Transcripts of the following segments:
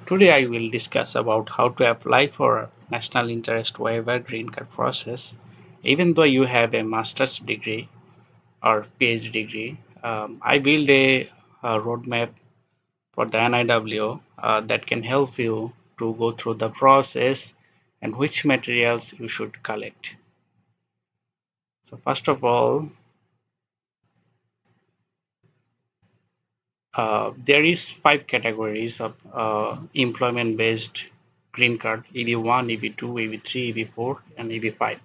Today I will discuss about how to apply for National Interest Waiver green card process. Even though you have a master's degree or PhD degree, I build a roadmap for the NIW that can help you to go through the process and which materials you should collect. So first of all, there is 5 categories of employment-based green card: EB-1, EB-2, EB-3, EB-4, and EB-5.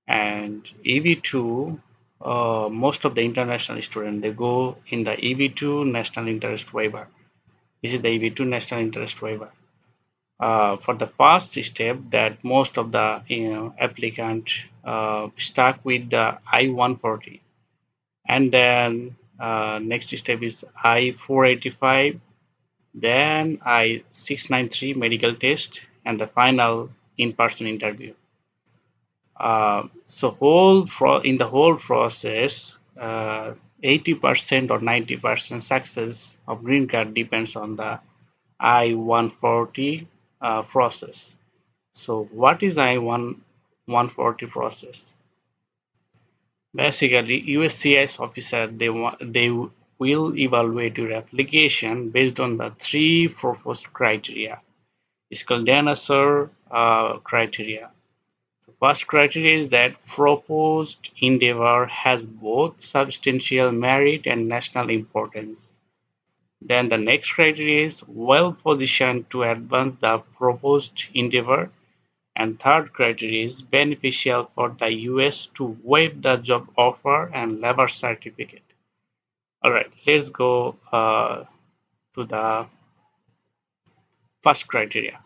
And EB-2, most of the international students they go in the EB-2 National Interest Waiver. This is the EB-2 National Interest Waiver. For the first step, that most of the applicant stuck with the I140, and then next step is I-485, then I-693 medical test, and the final in-person interview. In the whole process, 80% or 90% success of green card depends on the I-140 process. So what is I-140 process? Basically, USCIS officer they will evaluate your application based on the 3 proposed criteria. It's called Danaher criteria. The first criteria is that proposed endeavor has both substantial merit and national importance. Then the next criteria is well positioned to advance the proposed endeavor. And third criteria is beneficial for the US to waive the job offer and labor certificate. All right, let's go to the first criteria.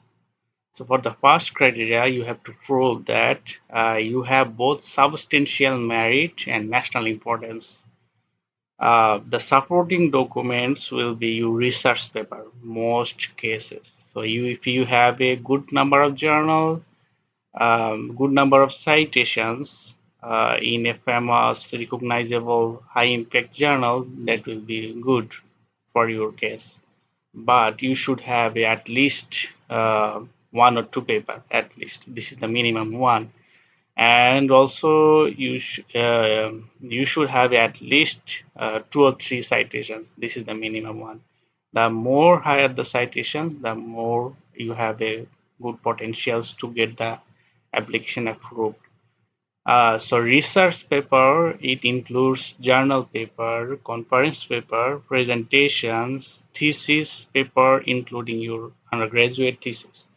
So for the first criteria, you have to prove that you have both substantial merit and national importance. The supporting documents will be your research paper, most cases. So if you have a good number of journal, good number of citations in a famous, recognizable, high-impact journal, that will be good for your case. But you should have at least 1 or 2 papers, at least. This is the minimum one. And also you should have at least 2 or 3 citations. This is the minimum one. The more higher the citations, the more you have a good potentials to get the application approved. So research paper, it includes journal paper, conference paper, presentations, thesis paper, including your undergraduate thesis.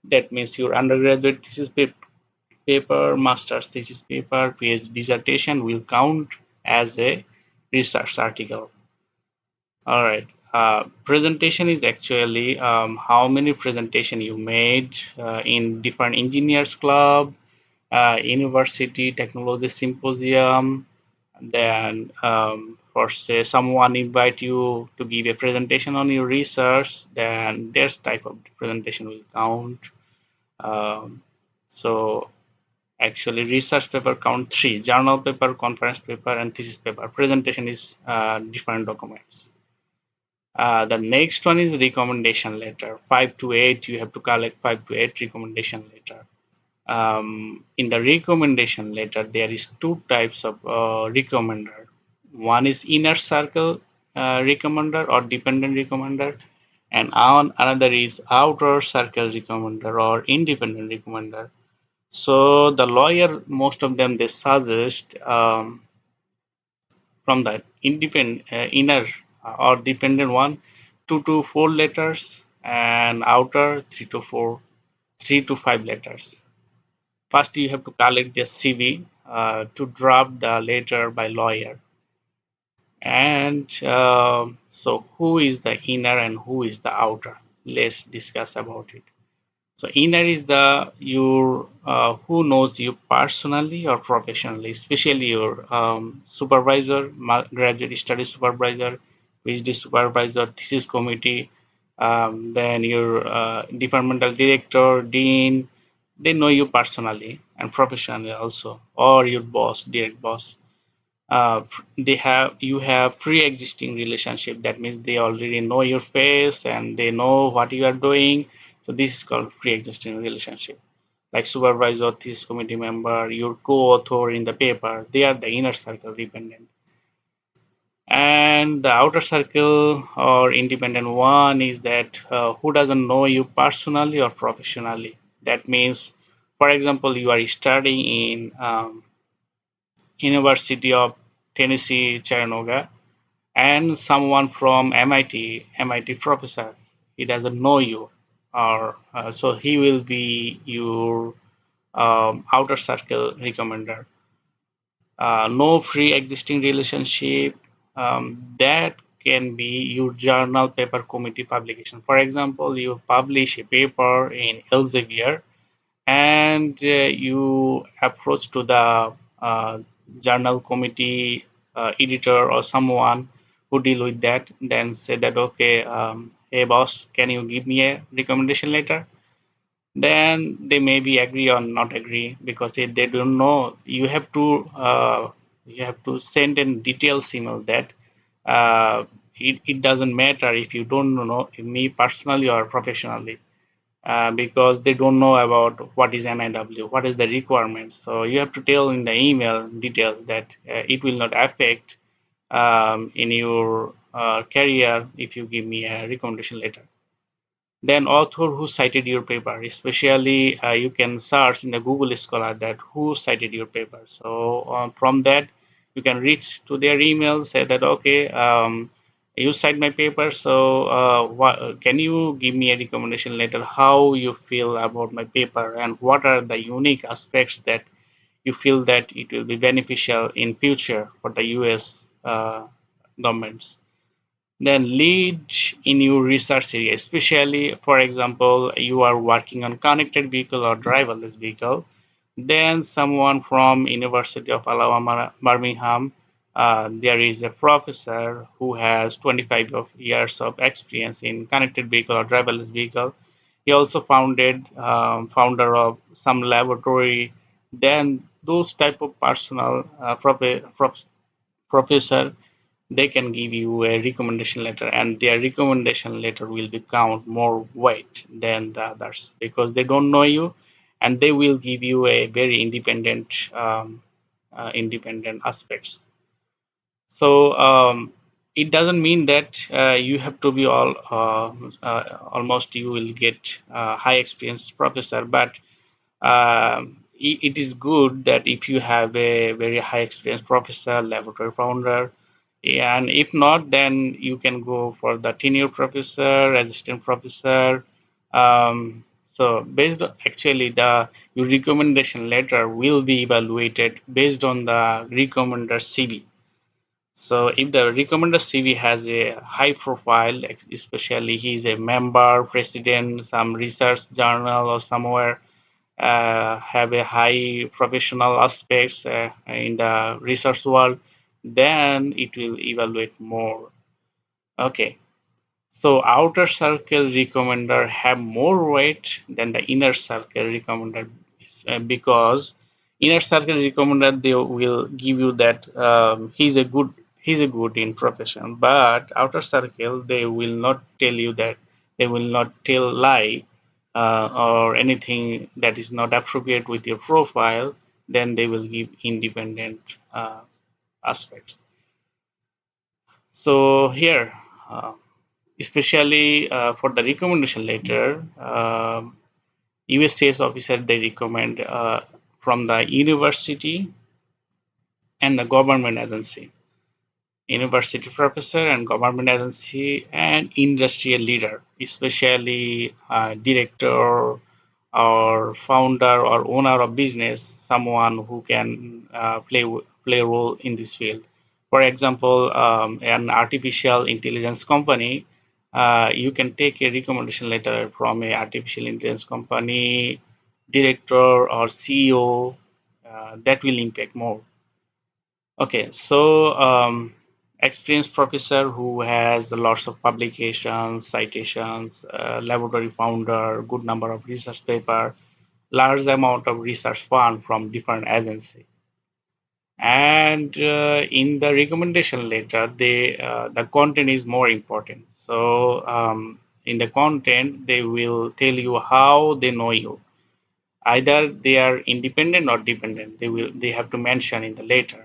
That means your undergraduate thesis paper, master's thesis paper, PhD dissertation will count as a research article. All right. Presentation is actually how many presentation you made in different engineers club, university technology symposium. Then for say someone invite you to give a presentation on your research, then this type of presentation will count. So actually research paper count 3: journal paper, conference paper, and thesis paper. Presentation is different documents. The next one is recommendation letter. 5 to 8, you have to collect 5 to 8 recommendation letter. In the recommendation letter, there is 2 types of recommender. One is inner circle recommender or dependent recommender, and another is outer circle recommender or independent recommender. So the lawyer, most of them, they suggest from the independent inner or dependent one 2 to 4 letters, and outer 3 to 5 letters. First, you have to collect the CV to draft the letter by lawyer. And so who is the inner and who is the outer? Let's discuss about it. So inner is the your who knows you personally or professionally, especially your supervisor, graduate study supervisor, PhD supervisor, thesis committee, then your departmental director, dean. They know you personally and professionally also, or your boss, direct boss. you have pre-existing relationship. That means they already know your face and they know what you are doing. So this is called pre-existing relationship. Like supervisor, thesis committee member, your co-author in the paper, they are the inner circle dependent. And the outer circle or independent one is that who doesn't know you personally or professionally. That means, for example, you are studying in University of Tennessee, Chattanooga, and someone from MIT professor, he doesn't know you, or so he will be your outer circle recommender. No pre-existing relationship, that can be your journal paper committee publication. For example, you publish a paper in Elsevier and you approach to the uh, journal committee editor or someone who deal with that, then say that, okay, hey boss, can you give me a recommendation letter? Then they maybe agree or not agree, because if they don't know, you have to send in details email that it doesn't matter if you don't know me personally or professionally, because they don't know about what is NIW, what is the requirement. So you have to tell in the email details that it will not affect in your career if you give me a recommendation letter. Then author who cited your paper, especially you can search in the Google Scholar that who cited your paper. So from that, you can reach to their email, say that, okay, you cite my paper, so can you give me a recommendation letter how you feel about my paper and what are the unique aspects that you feel that it will be beneficial in future for the US governments. Then lead in your research area, especially, for example, you are working on connected vehicle or driverless vehicle. Then someone from University of Alabama, Birmingham, there is a professor who has 25 of years of experience in connected vehicle or driverless vehicle. He also founder of some laboratory. Then those type of personal professor, they can give you a recommendation letter, and their recommendation letter will be count more weight than the others because they don't know you, and they will give you a very independent aspects. So it doesn't mean that you have to be almost you will get high experienced professor, but it is good that if you have a very high experienced professor, laboratory founder, and if not, then you can go for the tenure professor, assistant professor. So based on, actually the your recommendation letter will be evaluated based on the recommender CV. So if the recommender CV has a high profile, especially he is a member, president, some research journal or somewhere, have a high professional aspects in the research world, then it will evaluate more. Okay, so outer circle recommender have more weight than the inner circle recommender, because inner circle recommender they will give you that he's a good in profession, but outer circle they will not tell you that, they will not tell lie or anything that is not appropriate with your profile. Then they will give independent aspects. So here. Especially for the recommendation letter, USCIS officer they recommend from the university and the government agency, university professor and government agency and industrial leader, especially director or founder or owner of business, someone who can play a role in this field. For example, an artificial intelligence company, you can take a recommendation letter from a artificial intelligence company director or CEO. That will impact more. Okay, so experienced professor who has lots of publications, citations, laboratory founder, good number of research paper, large amount of research fund from different agencies. And in the recommendation letter, the content is more important. So in the content, they will tell you how they know you. Either they are independent or dependent. They have to mention in the letter.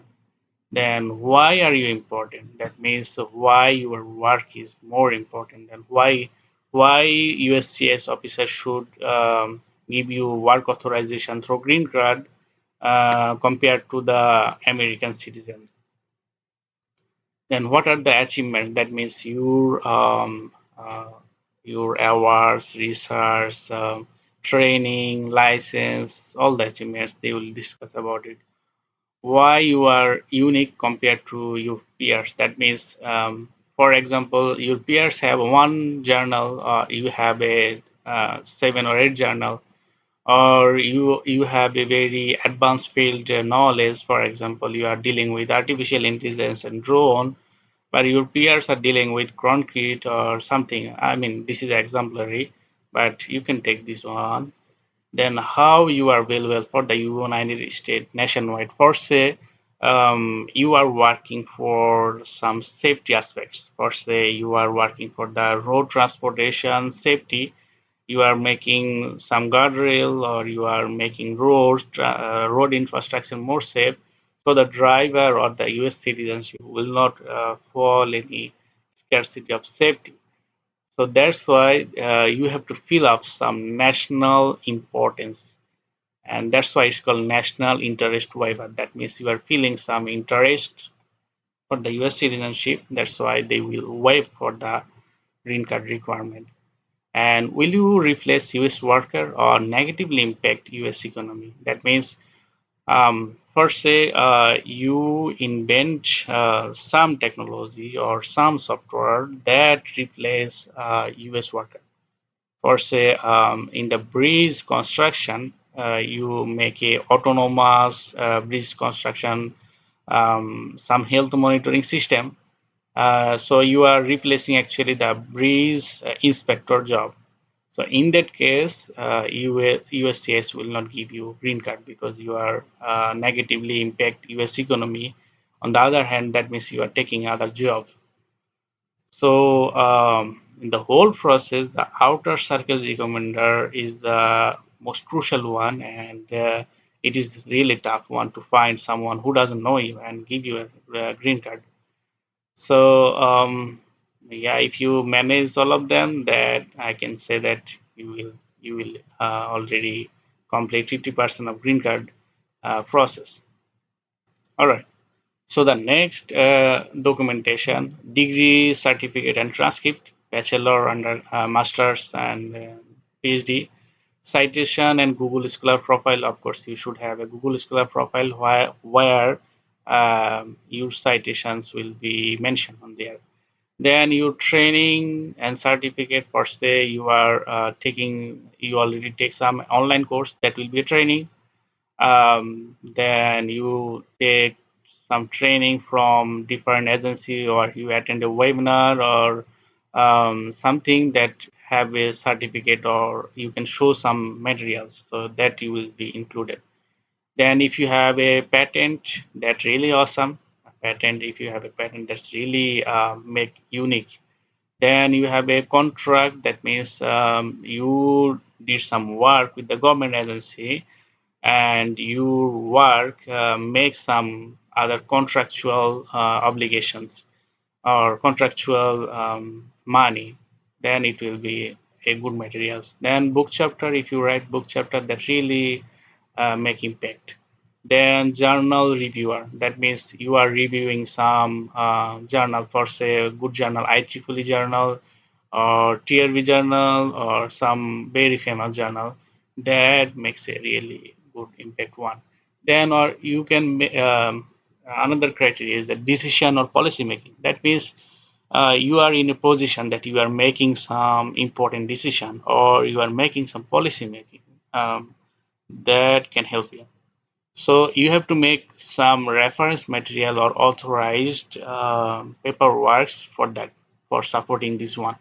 Then why are you important? That means why your work is more important, than why USCIS officer should give you work authorization through green card compared to the American citizen. Then what are the achievements? That means your awards, research, training, license, all the achievements. They will discuss about it. Why you are unique compared to your peers. That means, for example, your peers have one journal, or you have a 7 or 8 journal, or you have a very advanced field knowledge. For example, you are dealing with artificial intelligence and drone, but your peers are dealing with concrete or something. I mean, this is exemplary, but you can take this one. Then how you are available for the United States nationwide. For say, you are working for some safety aspects. For say, you are working for the road transportation safety. You are making some guardrail, or you are making road infrastructure more safe, so the driver or the U.S. citizenship will not fall any scarcity of safety. So that's why you have to fill up some national importance, and that's why it's called National Interest Waiver. That means you are feeling some interest for the U.S. citizenship. That's why they will waive for the green card requirement. And will you replace U.S. worker or negatively impact U.S. economy? That means, first say you invent some technology or some software that replace U.S. worker. For say in the bridge construction, you make a autonomous bridge construction, some health monitoring system. So you are replacing actually the bridge inspector job. So in that case, USCIS will not give you green card because you are negatively impact US economy. On the other hand, that means you are taking other job. So in the whole process, the outer circle recommender is the most crucial one, and it is really tough one to find someone who doesn't know you and give you a green card. So yeah, if you manage all of them, that I can say that you will already complete 50% of green card process. All right. So the next documentation, degree, certificate, and transcript, bachelor, under masters, and PhD, citation, and Google Scholar profile. Of course, you should have a Google Scholar profile where your citations will be mentioned on there. Then your training and certificate. For say you are you already take some online course, that will be a training. Then you take some training from different agency, or you attend a webinar, or something that have a certificate, or you can show some materials, so that you will be included. Then if you have a patent, that's really awesome. A patent, if you have a patent, that's really make unique. Then you have a contract, that means you did some work with the government agency, and your work makes some other contractual obligations or contractual money, then it will be a good materials. Then book chapter, if you write book chapter, that really make impact. Then journal reviewer, that means you are reviewing some journal. For say good journal, IEEE journal, or TRV journal, or some very famous journal, that makes a really good impact one. Then, or you can another criteria is the decision or policy making. That means you are in a position that you are making some important decision, or you are making some policy making that can help you. So you have to make some reference material or authorized paperwork for that, for supporting this one.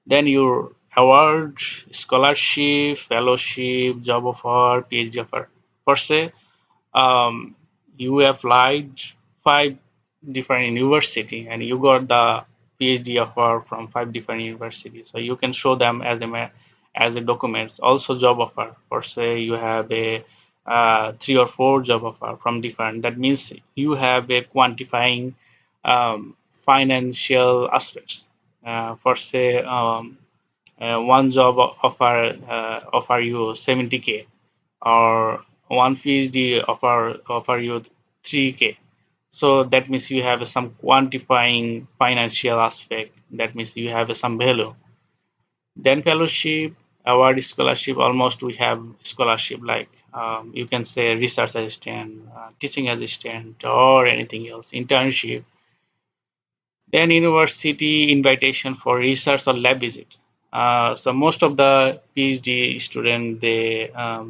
Then your award, scholarship, fellowship, job offer, PhD offer. For say um, you applied five different university and you got the PhD offer from five different universities. So you can show them as as a documents. Also job offer. For say you have a three or four job offer from different. That means you have a quantifying financial aspects. For say one job offer you 70K or one PhD offer you 3K. So that means you have some quantifying financial aspect. That means you have some value. Then fellowship, award, scholarship. Almost we have scholarship like you can say research assistant, teaching assistant, or anything else. Internship. Then university invitation for research or lab visit. So most of the PhD student they are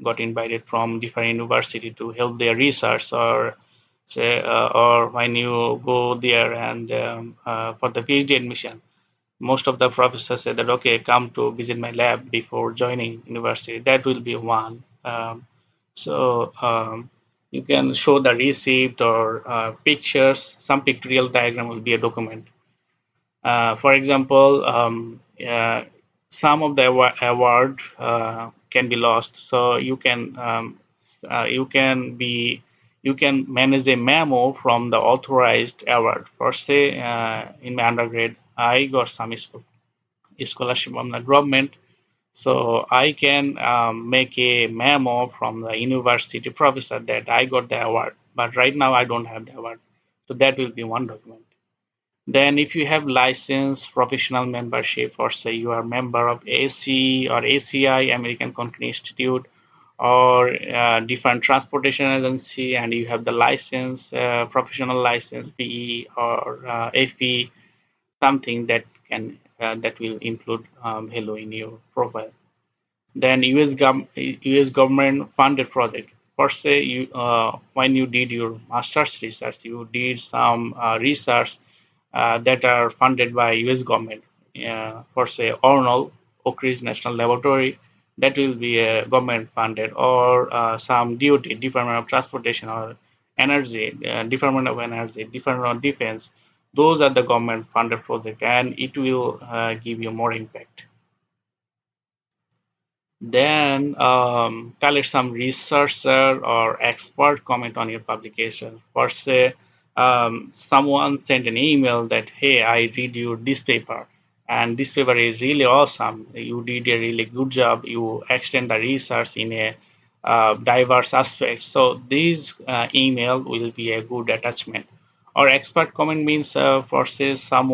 got invited from different university to help their research or say or when you go there and for the PhD admission, most of the professors say that okay, come to visit my lab before joining university. That will be one. So you can show the receipt or pictures. Some pictorial diagram will be a document. For example, some of the award can be lost, so you can be you can manage a memo from the authorized award. For say, in my undergrad, I got some scholarship from the government, so I can make a memo from the university professor that I got the award, but right now I don't have the award. So that will be one document. Then if you have license, professional membership, or say you are a member of AC or ACI, American Concrete Institute, or different transportation agency, and you have the license, professional license, PE or FE, something that can that will include Hello in your profile. Then US government funded project. First, say you when you did your master's research, you did some research that are funded by US government. For say Arnold Oak Ridge National Laboratory, that will be government funded, or some DOT, Department of Transportation, or Energy, Department of Energy, Department of Defense. Those are the government funded project, and it will give you more impact. Then collect some researcher or expert comment on your publication. For say, someone sent an email that, hey, I read you this paper, and this paper is really awesome. You did a really good job. You extend the research in a diverse aspect. So this email will be a good attachment. Or expert comment means, for say, some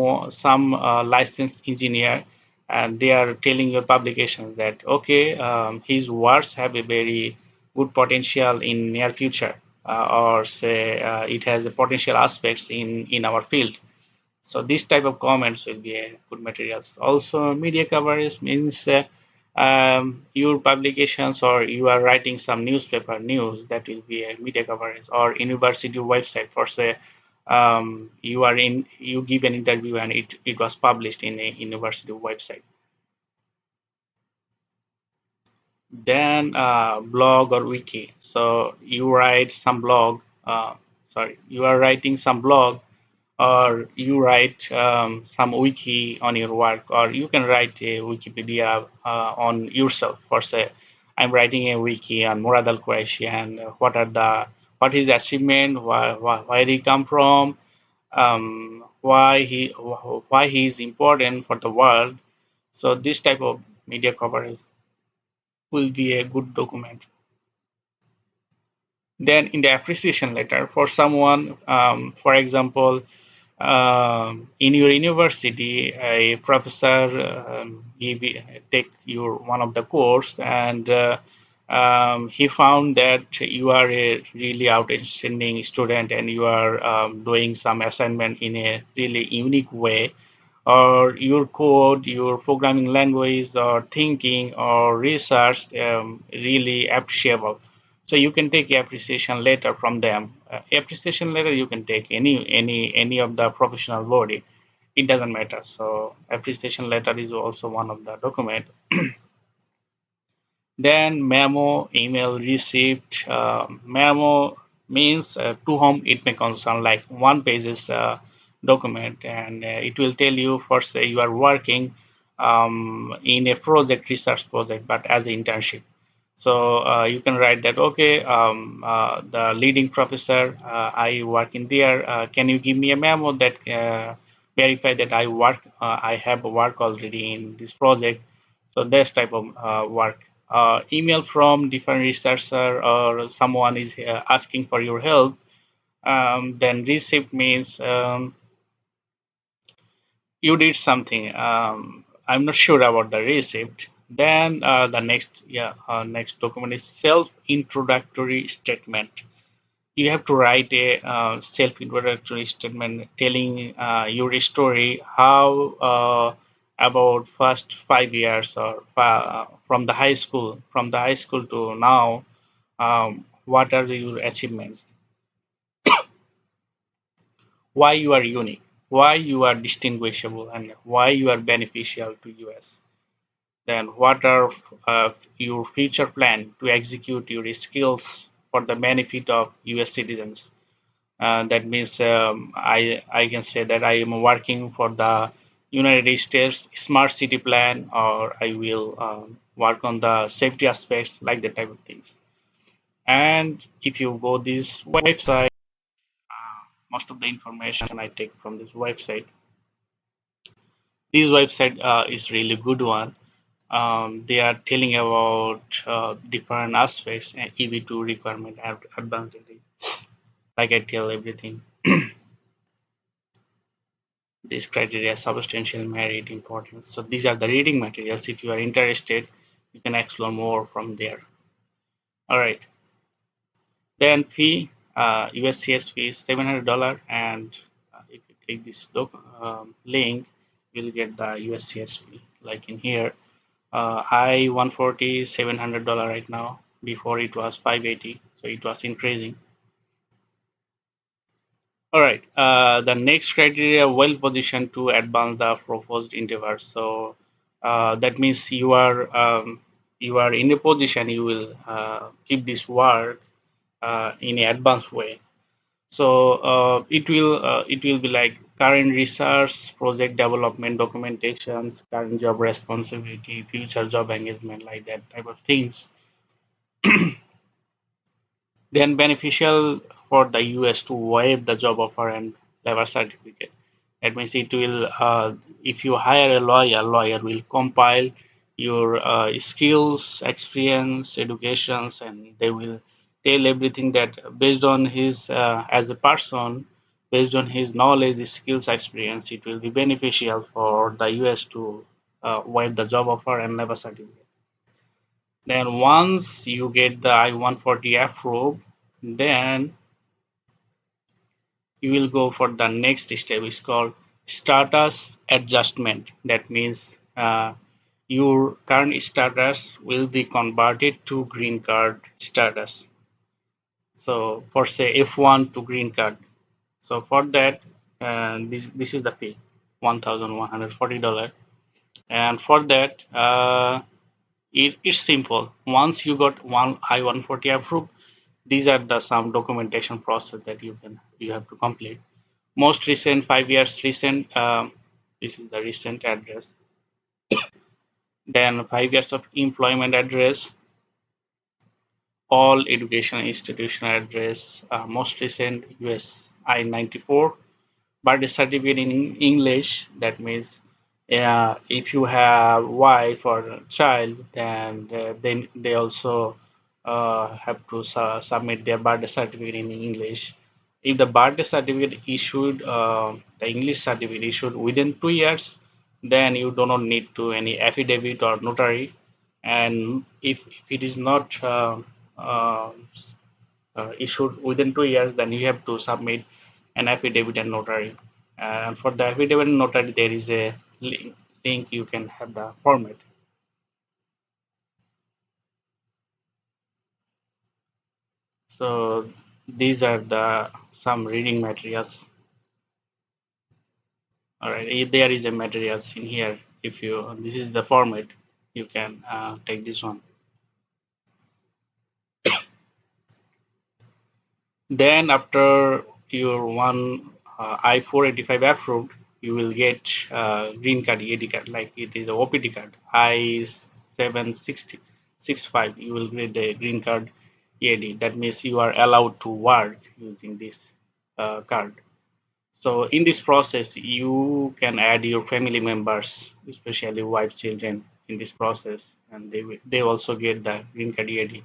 licensed engineer and they are telling your publications that okay, his works have a very good potential in near future, or say it has a potential aspects in our field. So this type of comments will be a good materials. Also media coverage means your publications or you are writing some newspaper news, that will be a media coverage. Or university website, for say you give an interview and it was published in a university website. Then blog or wiki. So you write some blog. You are writing some blog, or you write some wiki on your work, or you can write a Wikipedia on yourself. For say, I'm writing a wiki on Murad Al Quraishi and what his achievement, where he come from, why he is important for the world. So this type of media coverage will be a good document. Then in the appreciation letter for someone, for example, in your university, a professor take your one of the course, and he found that you are a really outstanding student and you are doing some assignment in a really unique way, or your code, your programming language, or thinking or research really appreciable. So you can take appreciation letter from them. Appreciation letter you can take any of the professional body. It doesn't matter. So appreciation letter is also one of the document. Then memo, email, receipt. Memo means to whom it may concern, like one pages document, and it will tell you first you are working in a project, research project, but as an internship. So you can write that, okay, the leading professor, I work in there. Can you give me a memo that verify that I have work already in this project? So this type of work. Email from different researcher or someone is asking for your help. Then receipt means you did something. I'm not sure about the receipt. Then the next document is self-introductory statement. You have to write a self-introductory statement telling your story, how about first 5 years or from the high school to now, what are your achievements, why you are unique, why you are distinguishable, and why you are beneficial to US. Then what are your future plan to execute your skills for the benefit of US citizens? That means I can say that I am working for the United States Smart City Plan, or I will work on the safety aspects, like that type of things. And if you go this website, most of the information I take from this website. This website is really good one. They are telling about different aspects and EB-2 requirement and advantage. Like I tell everything. These criteria substantial merit importance. So these are the reading materials. If you are interested, you can explore more from there. All right. Then fee, USCIS fee is $700, and if you click this link, you'll get the USCIS fee. Like in here, I-140 $700 right now. Before it was 580, so it was increasing. All right. The next criteria, well positioned to advance the proposed endeavor. So that means you are in a position you will keep this work in an advanced way. So it will be like current research, project development, documentations, current job responsibility, future job engagement, like that type of things. Then beneficial for the US to waive the job offer and labor certificate. That means it will, if you hire a lawyer will compile your skills, experience, educations, and they will tell everything that based on his as a person, based on his knowledge, skills, experience, it will be beneficial for the US to waive the job offer and labor certificate. Then once you get the I-140 approved, then you will go for the next step. It's called status adjustment. That means your current status will be converted to green card status. So for say F1 to green card. So for that, this is the fee, $1,140. And for that, it's simple. Once you got one I-140 approved, these are the some documentation process that you have to complete. Most recent 5 years recent, this is the recent address. Then 5 years of employment address, all educational institution address, most recent US I-94, birth certificate in English. That means if you have wife or child, then they also have to submit their birth certificate in English. If the birth certificate issued, the English certificate issued within 2 years, then you do not need to any affidavit or notary. And if it is not uh, issued within 2 years, then you have to submit an affidavit and notary. And for the affidavit and notary, there is a link you can have the format. So these are the some reading materials. All right, if there is a materials in here. If you this is the format, you can take this one. Then after your one I-485 approved, you will get green card EAD card, like it is a OPT card. I-76065, you will get the green card EAD. That means you are allowed to work using this card. So in this process, you can add your family members, especially wife, children, in this process, and they also get the green card EAD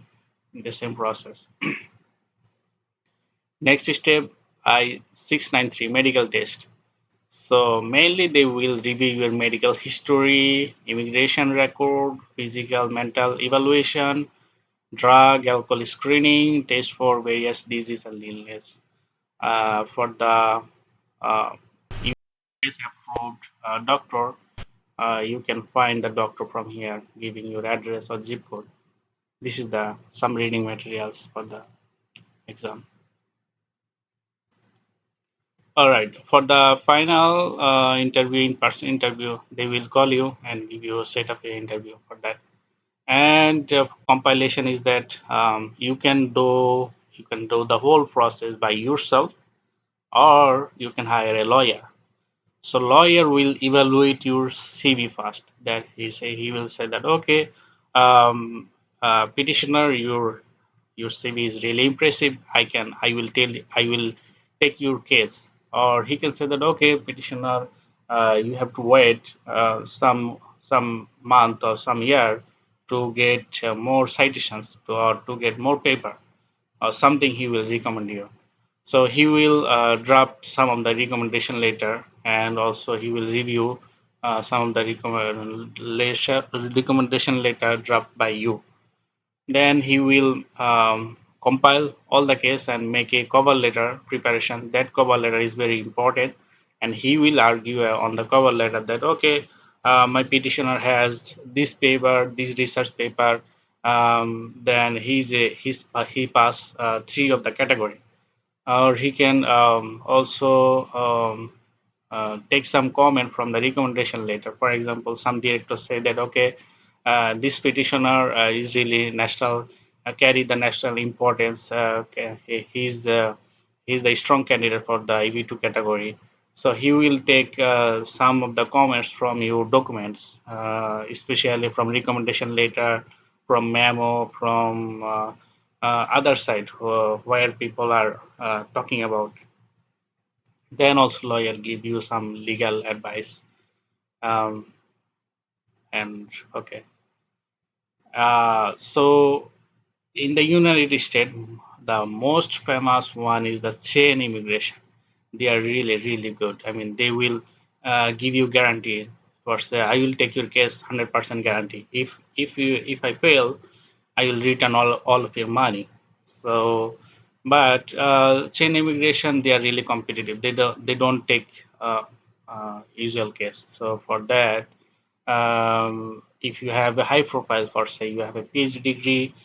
in the same process. Next step, I-693 medical test. So mainly they will review your medical history, immigration record, physical, mental evaluation, drug, alcohol screening, test for various disease and illness. For the uh, US approved doctor, you can find the doctor from here, giving your address or zip code. This is the some reading materials for the exam. All right. For the final interview, in-person interview, they will call you and give you a set of a interview for that. And compilation is that you can do the whole process by yourself, or you can hire a lawyer. So lawyer will evaluate your CV first. That he will say that okay, petitioner, your CV is really impressive. I will take your case. Or he can say that okay, petitioner, you have to wait some month or some year to get more citations or to get more paper or something. He will recommend you. So he will draft some of the recommendation letter, and also he will review some of the recommendation letter draft by you. Then he will compile all the case and make a cover letter preparation. That cover letter is very important, and he will argue on the cover letter that okay, my petitioner has this paper, this research paper. Then he passed three of the category, or he can also take some comment from the recommendation letter. For example, some directors say that okay, this petitioner is really national, carry the national importance. He's the strong candidate for the EB-2 category. So he will take some of the comments from your documents, especially from recommendation letter, from memo, from other side where people are talking about. Then also lawyer give you some legal advice. Um, and okay, so in the United States, the most famous one is the chain immigration. They are really really good. I mean, they will give you guarantee. For say, I will take your case 100% guarantee. If I fail, I will return all of your money. So, but chain immigration, they are really competitive. They don't take usual case. So for that, if you have a high profile, for say you have a PhD degree,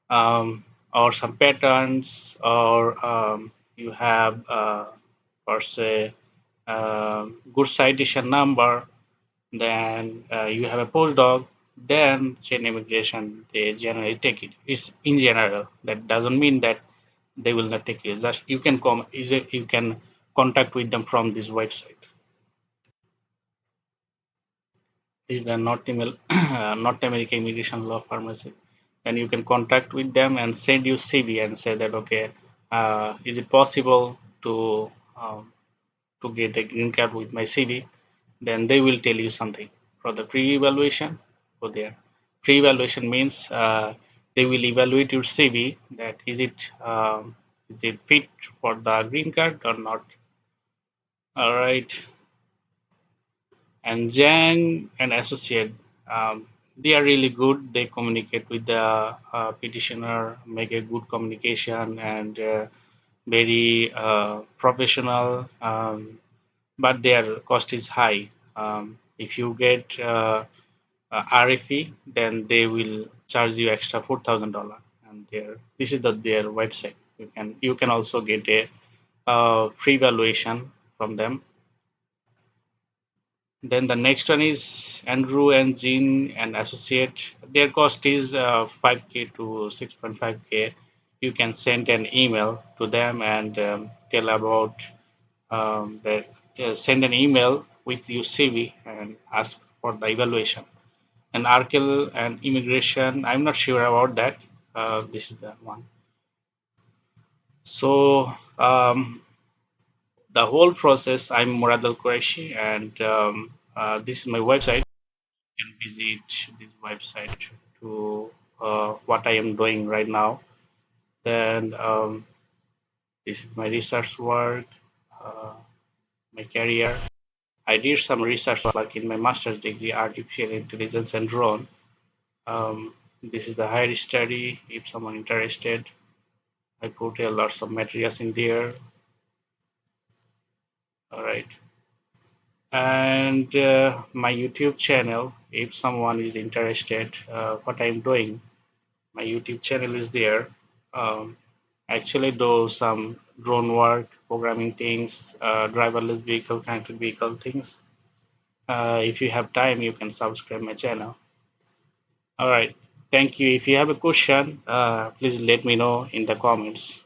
or some patents, or you have for say good citation number, then you have a postdoc, then chain immigration, they generally take it. It's in general. That doesn't mean that they will not take it. Just you can contact with them from this website. This is the North American Immigration Law Pharmacy. And you can contact with them and send you CV and say that okay, is it possible to get a green card with my CV? Then they will tell you something. For the pre-evaluation, go there. Pre-evaluation means they will evaluate your CV, that is it fit for the green card or not. All right. And Zhang and Associate, they are really good. They communicate with the petitioner, make a good communication, and very professional. But their cost is high. If you get RFE, then they will charge you extra $4,000. And this is their website. You can also get a free valuation from them. Then the next one is Andrew and Jean and Associate. Their cost is 5K to 6.5K you can send an email to them and tell about that send an email with your CV and ask for the evaluation. And ARCL and immigration, I'm not sure about that. This is the one. So the whole process, I'm Murad Al Qureshi, and this is my website. You can visit this website to what I am doing right now. Then this is my research work, uh, my career. I did some research work in my master's degree, artificial intelligence and drone. This is the higher study. If someone interested, I put a lots of materials in there. All right, and my YouTube channel. If someone is interested, what I'm doing, my YouTube channel is there. Um, Actually do some drone work, programming things, driverless vehicle, connected vehicle things. If you have time, you can subscribe my channel. All right. Thank you. If you have a question, please let me know in the comments.